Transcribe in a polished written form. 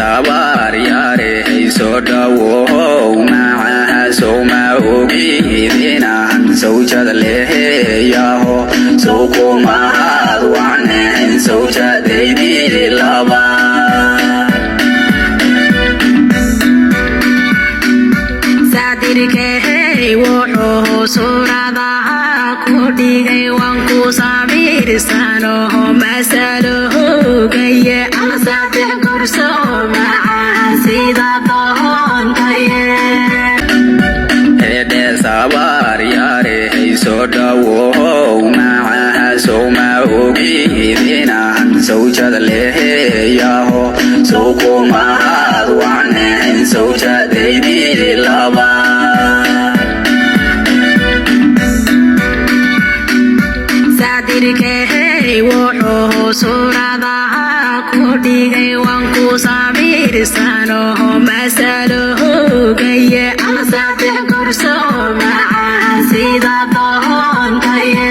sabar yare soda wo ma so ma ogi dina so chadle ya ho so ko ma wane so chade di lava sadir ke wo surada ko digay wan ko sabir sano masalo gaye asad kurso ma sida ton kaye hede sabar yare soda wo ma so ma ogi dina so chadle ya ho so ko ma wane so chade di lava sadirke wo surada ko digay wan ko sabir sano masalo gaye asad kurso ma sida ton kaye